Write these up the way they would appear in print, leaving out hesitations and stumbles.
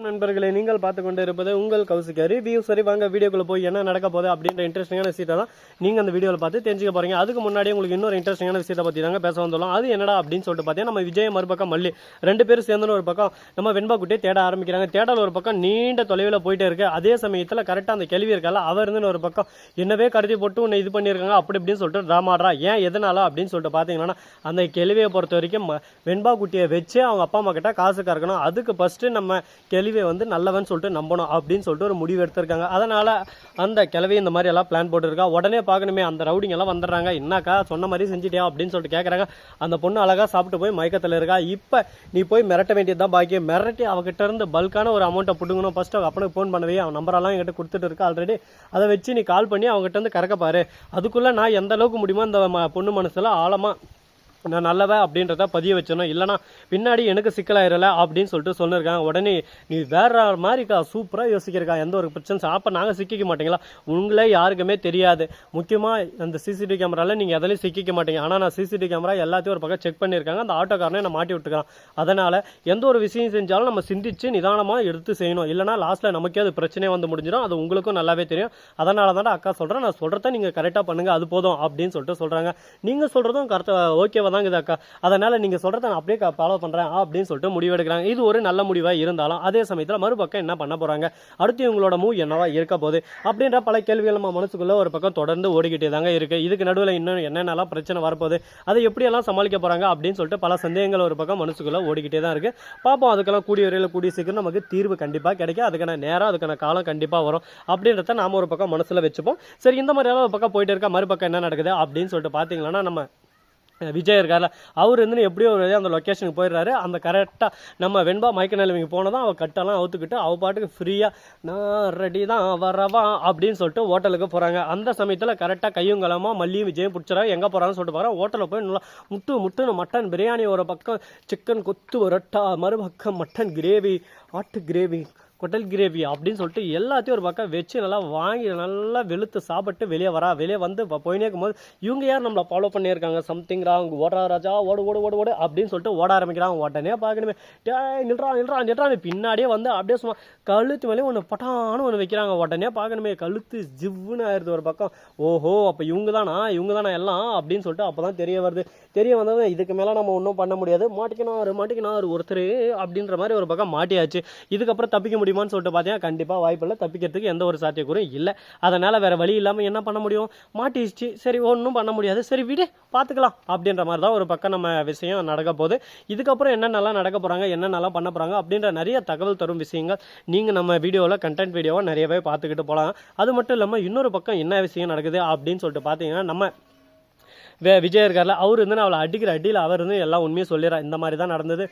நண்பர்களே, நீங்கள் பார்த்து கொண்டு இருப்பது உங்கள் கௌசிக் ரிவ்யூ. சரி வாங்க வீடியோக்குள்ள போய் என்ன நடக்க போகுது அப்படின்ற இன்ட்ரெஸ்டிங்கான விஷயத்தை தான் நீங்க அந்த வீடியோவில் பார்த்து தெரிஞ்சுக்க போறீங்க. அதுக்கு முன்னாடி உங்களுக்கு இன்னொரு இன்ட்ரெஸ்டிங்கான விஷயத்தை பத்தி தாங்க பேச வந்துள்ளோம். அது என்னடா அப்படின்னு சொல்லிட்டு பார்த்தீங்கன்னா, நம்ம விஜய் மறுபக்கம் மல்லி ரெண்டு பேரும் சேர்ந்து ஒரு பக்கம் நம்ம வெண்பா குட்டியை தேட ஆரம்பிக்கிறாங்க. தேடல் ஒரு பக்கம் நீண்ட தொலைவில் போயிட்டே இருக்கு. அதே சமயத்தில் கரெக்டாக அந்த கேள்வி இருக்கல அவர் இருந்து ஒரு பக்கம் என்னவே கருதி போட்டு உன்னை இது பண்ணியிருக்காங்க அப்படி இப்படின்னு சொல்லிட்டு டிராமாடுறா. ஏன் எதனால அப்படின்னு சொல்லிட்டு பார்த்தீங்கன்னா, அந்த கேள்வியை பொறுத்த வரைக்கும் வெண்பா குட்டியை வச்சு அவங்க அப்பா அம்மா கிட்ட காசு கறக்கணும். அதுக்கு ஃபர்ஸ்ட் நம்ம கேள்வியை வந்து நல்லவன் சொல்லிட்டு நம்பணும் அப்படின்னு சொல்லிட்டு ஒரு முடிவு எடுத்திருக்காங்க. அதனால அந்த கிழவி இந்த மாதிரி எல்லாம் பிளான் போட்டுருக்கா. உடனே பார்க்கணுமே, அந்த ரவுடிங் எல்லாம் வந்துடுறாங்க. என்னக்கா சொன்ன மாதிரி செஞ்சிட்டியா அப்படின்னு சொல்லிட்டு கேட்கறாங்க. அந்த பொண்ணு அழகா சாப்பிட்டு போய் மயக்கத்தில் இருக்கா. இப்ப நீ போய் மிரட்ட வேண்டியதுதான் பாக்கி. மிரட்டி அவகிட்ட இருந்து பல்கான ஒரு அமௌண்ட்டை புடுங்கணும். ஃபர்ஸ்ட் அப்பனுக்கு ஃபோன் பண்ணவே அவன் நம்பரெல்லாம் என்கிட்ட கொடுத்துட்டு இருக்கா ஆல்ரெடி. அதை வச்சு நீ கால் பண்ணி அவங்ககிட்ட இருந்து கறக்க பாரு. அதுக்குள்ள நான் எந்த அளவுக்கு முடியுமோ அந்த பொண்ணு மனசுல ஆழமா நான் நல்லவன் அப்படின்றத பதிய வச்சிடணும், இல்லைனா பின்னாடி எனக்கு சிக்கலாயிரல அப்படின்னு சொல்லிட்டு சொல்லியிருக்காங்க. உடனே நீ வேற மாதிரிக்கா சூப்பராக யோசிக்கிறக்கா, எந்த ஒரு பிரச்சனை அப்போ நாங்கள் சிக்கிக்க மாட்டீங்களா, உங்களே யாருக்குமே தெரியாது. முக்கியமாக அந்த சிசிடிவி கேமராவில் நீங்கள் எதிலையும் சிக்கிக்க மாட்டீங்க. ஆனால் நான் சிசிடிவி கேமரா எல்லாத்தையும் ஒரு பக்கம் செக் பண்ணியிருக்காங்க. அந்த ஆட்டோக்காரனே நான் மாட்டி விட்டுருக்கான். அதனால் எந்த ஒரு விஷயம் செஞ்சாலும் நம்ம சிந்திச்சு நிதானமாக எடுத்து செய்யணும், இல்லைனா லாஸ்ட்டில் நமக்கே அது பிரச்சனையே வந்து முடிஞ்சிடும். அது உங்களுக்கும் நல்லாவே தெரியும். அதனால தான் அக்கா சொல்கிறேன், நான் சொல்கிறத நீங்கள் கரெக்டாக பண்ணுங்கள், அது போதும் அப்படின்னு சொல்லிட்டு சொல்கிறாங்க. நீங்கள் சொல்கிறதும் கரெக்டாக ஓகேவா தாங்க அக்கா, அதனால நீங்க சொல்றத நான் அப்படியே ஃபாலோ பண்றேன் அப்படின்னு சொல்லிட்டு முடிவெடுக்கிறாங்க. இது ஒரு நல்ல முடிவா இருந்தாலும் அதே சமயத்தில் மறுபக்கம் என்ன பண்ண போறாங்க, அடுத்து இவங்களோட மூவ் என்னவா இருக்க போகுது அப்படின்ற பல கேள்விகள் நம்ம மனசுக்குள்ள ஒரு பக்கம் தொடர்ந்து ஓடிக்கிட்டே தாங்க இருக்கு. இதுக்கு நடுவில் இன்னும் என்னென்னலாம் பிரச்சனை வரப்போகுது, அதை எப்படியெல்லாம் சமாளிக்க போறாங்க அப்படின்னு சொல்லிட்டு பல சந்தேகங்கள் ஒரு பக்கம் மனசுக்குள்ள ஓடிக்கிட்டே தான் இருக்கு. பார்ப்போம், அதுக்கெல்லாம் கூடிய வரையில் கூடிய சீக்கிரம் நமக்கு தீர்வு கண்டிப்பா கிடைக்கும். அதுக்கான நேரம் அதுக்கான காலம் கண்டிப்பா வரும் அப்படின்றத நாம ஒரு பக்கம் மனசுல வச்சுப்போம். சரி, இந்த மாதிரி ஒரு பக்கம் போயிட்டு இருக்க மறுபக்கம் என்ன நடக்குது அப்படின்னு சொல்லிட்டு பாத்தீங்கன்னா, நம்ம விஜய் இருக்கார்ல, அவர் வந்து எப்படியோ ஒரு அந்த லொக்கேஷனுக்கு போயிடுறாரு. அந்த கரெக்டாக நம்ம வெண்பா மயக்க நிலைமைக்கு போனதான் அவள் கட்டெல்லாம் அவுத்துக்கிட்டு அவள் பாட்டுக்கு ஃப்ரீயாக நான் ரெடி தான் வரவா அப்படின்னு சொல்லிட்டு ஹோட்டலுக்கு போகிறாங்க. அந்த சமயத்தில் கரெக்டாக கையும் கலமாக மல்லியும் விஜயும் பிடிச்சிடறாங்க. எங்கே போகிறாங்கன்னு சொல்லிட்டு போகிறாங்க. ஹோட்டலில் போய் நல்லா முட்டுன்னு மட்டன் பிரியாணி ஒரு பக்கம், சிக்கன் கொத்து ஒரட்டா, மறுபக்கம் மட்டன் கிரேவி, ஆட்டு கிரேவி, கொட்டல் கிரேவி அப்படின்னு சொல்லிட்டு எல்லாத்தையும் ஒரு பக்கம் வச்சு நல்லா வாங்கி நல்லா வெளுத்து சாப்பிட்டு வெளியே வந்து போயினே இருக்கும்போது இவங்க யார் நம்மளை ஃபாலோ பண்ணியிருக்காங்க, சம்திங் ராங், ஓடா ராஜா ஓடு ஓடு ஓடு ஓடு அப்படின்னு சொல்லிட்டு ஓட ஆரம்பிக்கிறாங்க. உடனே பார்க்கணுமே, நில்றான் பின்னாடியே வந்து அப்படியே சும்மா கழுத்து மேலே ஒன்று பட்டான்னு ஒன்று வைக்கிறாங்க. உடனே பார்க்கணுமே, கழுத்து ஜிவ்வுன்னு ஆயிடுது ஒரு பக்கம். ஓஹோ, அப்போ இவங்க தானா எல்லாம் அப்படின்னு சொல்லிட்டு அப்போதான் தெரிய வந்தது. இதுக்கு மேலே நம்ம ஒன்றும் பண்ண முடியாது, மாட்டிக்கினார் ஒருத்தர் அப்படின்ற மாதிரி ஒரு பக்கம் மாட்டியாச்சு. இதுக்கப்புறம் தப்பிக்க முடியுமான்னு சொல்லிட்டு பார்த்தீங்கன்னா கண்டிப்பாக வாய்ப்பு இல்லை. தப்பிக்கிறதுக்கு எந்த ஒரு சாத்தியக்கூறும் இல்லை. அதனால் வேற வழி இல்லாமல் என்ன பண்ண முடியும், மாட்டிச்சு, சரி ஒன்றும் பண்ண முடியாது, சரி விடு பார்த்துக்கலாம் அப்படின்ற மாதிரி தான் ஒரு பக்கம் நம்ம விஷயம் நடக்க போகுது. இதுக்கப்புறம் என்னென்னலாம் நடக்க போகிறாங்க, என்னென்னலாம் பண்ண போகிறாங்க அப்படின்ற நிறைய தகவல் தரும் விஷயங்கள் நீங்கள் நம்ம வீடியோவில் கண்டென்ட் வீடியோவாக நிறையவே பார்த்துக்கிட்டு போகலாம். அது மட்டும் இல்லாமல் இன்னொரு பக்கம் என்ன விஷயம் நடக்குது அப்படின்னு சொல்லிட்டு பார்த்தீங்கன்னா, நம்ம விஜய் இருக்கார்ல, அவர் வந்து அவளை அடிக்கிற அடியில் அவர் வந்து எல்லாம் உண்மையை சொல்லிடுறான். இந்த மாதிரி தான் நடந்தது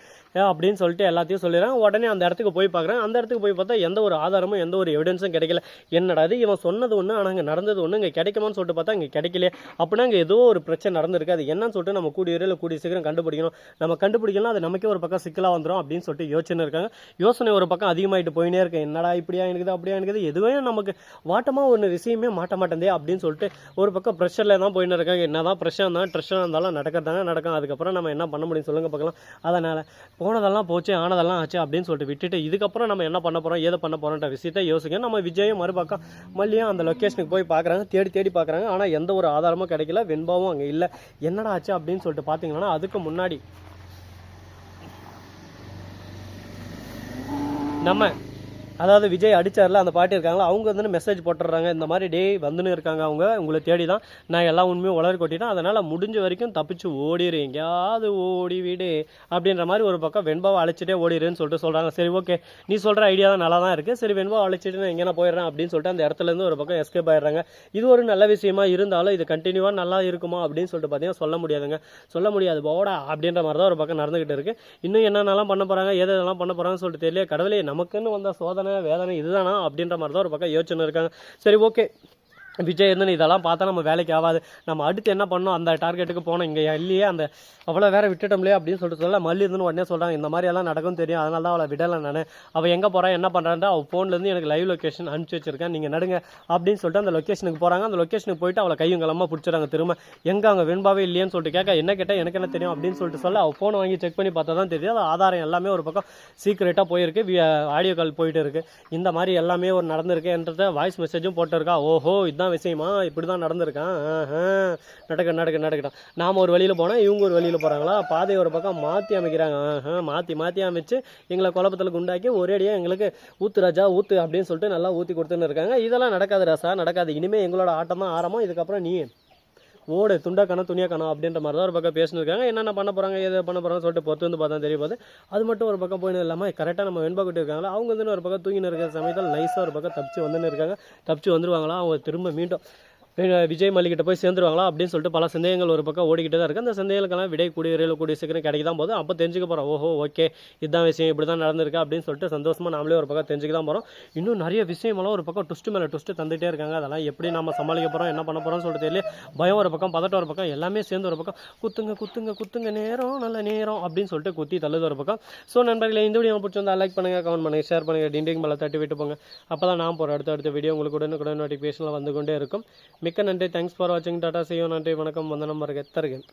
அப்படின்னு சொல்லிட்டு எல்லாத்தையும் சொல்லிடுறான். உடனே அந்த இடத்துக்கு போய் பார்க்குறேன். அந்த இடத்துக்கு போய் பார்த்தா எந்த ஒரு ஆதாரமும் எந்த ஒரு எவிடன்ஸும் கிடைக்கல. என்னடா இது, இவன் சொன்னது ஒன்று ஆனால் அங்கே நடந்தது ஒன்று, இங்கே கிடைக்குமான்னு சொல்லிட்டு பார்த்தா இங்கே கிடைக்கல. அப்படின்னா அங்கே ஏதோ ஒரு பிரச்சனை நடந்திருக்கு. அது என்னன்னு சொல்லிட்டு நம்ம கூடிய சீக்கிரம் கண்டுபிடிக்கணும். நம்ம கண்டுபிடிக்கலாம், அது நமக்கே ஒரு பக்கம் சிக்கலாக வந்துடும் அப்படின்னு சொல்லிட்டு யோசனை இருக்காங்க. யோசனை ஒரு பக்கம் அதிகமாகிட்டு போயினே இருக்கு. என்னடா இப்படியா இருக்குது அப்படியா இருக்குது, எதுவே நமக்கு வாட்டமாக ஒரு விஷயமே மாட்ட மாட்டேந்தே அப்படின்னு சொல்லிட்டு ஒரு பக்கம் ப்ரெஷரில் தான் போயின்னு இருக்காங்க. என்னதான் ப்ரெஷர் இருந்தாலும் நடக்கும். அதுக்கப்புறம் நம்ம என்ன பண்ண முடியும் சொல்லுங்க பார்க்கலாம். அதனால போனதெல்லாம் போச்சு, ஆனதெல்லாம் ஆச்சு அப்படின்னு சொல்லிட்டு விட்டுட்டு இதுக்கப்புறம் நம்ம என்ன பண்ண போறோம், ஏதை பண்ண போறோம்ன்ற விஷயத்தை யோசிக்க நம்ம விஜயும் மறுபக்கம் மல்லியும் அந்த லொக்கேஷனுக்கு போய் பார்க்குறாங்க. தேடி பார்க்குறாங்க. ஆனால் எந்த ஒரு ஆதாரமும் கிடைக்கல. வெண்பாவும் அங்கே இல்லை. என்னடா ஆச்சு அப்படின்னு சொல்லிட்டு பார்த்தீங்கன்னா, அதுக்கு முன்னாடி நம்ம அதாவது விஜய் அடிச்சார்ல அந்த பாட்டி இருக்காங்களா, அவங்க வந்து மெசேஜ் போட்டுடுறாங்க. இந்த மாதிரி டே வந்துன்னு இருக்காங்க, அவங்க உங்களை தேடி தான், நான் எல்லா உண்மையும் உளறி கொட்டிட்டேன், அதனால் முடிஞ்ச வரைக்கும் தப்பிச்சு ஓடிடு, எங்கேயாவது ஓடி விடு அப்படின்ற மாதிரி ஒரு பக்கம் வெண்பாவை அழைச்சிட்டே ஓடிடுன்னு சொல்லிட்டு சொல்கிறாங்க. சரி ஓகே, நீ சொல்கிற ஐடியா தான் நல்லா தான் இருக்குது, சரி வெண்பாவை அழைச்சிட்டு நான் எங்கேனா போயிடுறேன் அப்படின்னு சொல்லிட்டு அந்த இடத்துலேருந்து ஒரு பக்கம் எஸ்கேப் ஆயிடுறாங்க. இது ஒரு நல்ல விஷயமா இருந்தாலும் இது கண்டினியூவாக நல்லா இருக்குமா அப்படின்னு சொல்லிட்டு பார்த்தீங்கன்னா சொல்ல முடியாது போடா அப்படின்ற மாதிரி தான் ஒரு பக்கம் நடந்துகிட்டு இருக்கு. இன்னும் என்னென்னலாம் பண்ண போகிறாங்க, எதெல்லாம் பண்ண போகிறாங்கன்னு சொல்லிட்டு தெரியல. கடவுளே, நமக்குன்னு வந்த சோதனை வேதனை இதுதானா அப்படின்ற மாதிரி தான் ஒரு பக்கம் யோசனை இருக்காங்க. சரி ஓகே, விஜய் இருந்து இதெல்லாம் பார்த்தா நம்ம வேலைக்கு ஆகாது, நம்ம அடுத்து என்ன பண்ணணும் அந்த டார்கெட்டுக்கு போனோம், இங்கே இல்லையே அந்த அவ்வளோ வேற விட்டுட்டோம்லையே அப்படின்னு சொல்லிட்டு சொல்ல மல்லி இருந்துன்னு உடனே சொல்கிறாங்க இந்த மாதிரி எல்லாம் நடக்கும் தெரியும், அதனால தான் அவளை விடலை நான், அவள் எங்கே போகிறா என்ன பண்ணுறான்ட்டு அவள் ஃபோன்லேருந்து எனக்கு லைவ் லொக்கேஷன் அனுப்பிச்சி வச்சிருக்கேன், நீங்கள் நடுங்க அப்படின்னு சொல்லிட்டு அந்த லொக்கேஷனுக்கு போகிறாங்க. அந்த லொக்கேஷனுக்கு போயிட்டு அவளை கையும் கிளம்ப பிடிச்சிடறாங்க. திரும்ப எங்கே அங்கே வெண்பாவே இல்லையேன்னு சொல்லிட்டு கேட்க என்ன கேட்டால் எனக்கு என்ன தெரியும் அப்படின்னு சொல்லிட்டு சொல்ல அவள் ஃபோனை வாங்கி செக் பண்ணி பார்த்தா தான் தெரியும் அது ஆதாரம் எல்லாமே ஒரு பக்கம் சீக்கிரட்டாக போயிருக்கு, ஆடியோ கால் போயிட்டு இருக்கு, இந்த மாதிரி எல்லாமே ஒரு நடந்திருக்குன்றத வாய்ஸ் மெசேஜும் போட்டிருக்கா. ஓஹோ இதுதான் விஷயமா, இப்படி தான் நடந்திருக்கான், நடக்கட்டும். நாம் ஒரு வழியில் போனால் இவங்க ஒரு வழியில் போகிறாங்களா, பாதை ஒரு பக்கம் மாற்றி அமைக்கிறாங்க, மாற்றி அமைச்சு எங்களை குழப்பத்தில் குண்டாக்கி ஒரேடியாக எங்களுக்கு ஊத்து ராஜா ஊத்து அப்படின்னு சொல்லிட்டு நல்லா ஊற்றி கொடுத்துன்னு இருக்காங்க. இதெல்லாம் நடக்காது ராசா, நடக்காது, இனிமேல் எங்களோட ஆட்டம் தான் ஆரம்பம், இதுக்கப்புறம் நீ ஓடு துண்டா கணம் துணியா கணம் அப்படின்ற மாதிரி தான் ஒரு பக்கம் பேசினிருக்காங்க. என்னென்ன பண்ண போகிறாங்க எது பண்ண போகிறாங்கன்னு சொல்லிட்டு பொறுத்து வந்து பார்த்தா தெரிய போகுது. அது மட்டும் ஒரு பக்கம் போயின்னு இல்லாமல் கரெக்டாக நம்ம வெண்பா கிட்ட இருக்காங்களா, அவங்க வந்து ஒரு பக்கம் தூங்கின்னு இருக்கிற சமயத்தில் நைஸாக ஒரு பக்கம் தப்பிச்சு வந்துன்னு இருக்காங்க. தப்பிச்சு வந்துருவாங்களா, அவங்க திரும்ப மீண்டும் விஜய் மல்லிகிட்ட போய் சேர்ந்துருவாங்களா அப்படின்னு சொல்லிட்டு பல சந்தேகங்கள் ஒரு பக்கம் ஓடிக்கிட்டு தான் இருக்குது. அந்த சந்தேகங்களுக்கெல்லாம் விடை கூடிய சீக்கிரம் கிடைக்க தான் போதும். அப்போ தெரிஞ்சுக்க போகிறோம், ஓஹோ ஓகே இதுதான் விஷயம், இப்படி தான் நடந்திருக்கு அப்படின்னு சொல்லிட்டு சந்தோஷமாக நாமளே ஒரு பக்கம் தெரிஞ்சுக்க தான் போகிறோம். இன்னும் நிறைய விஷயமெல்லாம் ஒரு பக்கம் ட்விஸ்ட்டு மேலே ட்விஸ்ட்டு தந்துகிட்டே இருக்காங்க. அதெல்லாம் எப்படி நம்ம சமாளிக்க போகிறோம் என்ன பண்ண போகிறோம்னு சொல்லிட்டு தெரியல. பயம் ஒரு பக்கம், பதட்டம் ஒரு பக்கம், எல்லாமே சேர்ந்து ஒரு பக்கம் குத்துங்க நேரம் நல்ல நேரம் அப்படின்னு சொல்லிட்டு குத்தி தள்ளுது ஒரு பக்கம். ஸோ நண்பர்களே இந்த வீடியோ பிடிச்சிருந்தா லைக் பண்ணுங்கள், கமெண்ட் பண்ணுங்கள், ஷேர் பண்ணுங்கள், டிண்டிங் மேலே தட்டி விட்டு போங்க. அப்போ தான் நான் போகிற அடுத்த வீடியோ உங்களுக்கு உடனுக்குடன் நோட்டிஃபிகேஷனில் வந்து கொண்டே இருக்கும். மிக்க நன்றி, தேங்க்ஸ் ஃபார் வாட்சிங், டாடா, see you, நன்றி, வணக்கம், வந்தனம், வருக தருகிறேன்.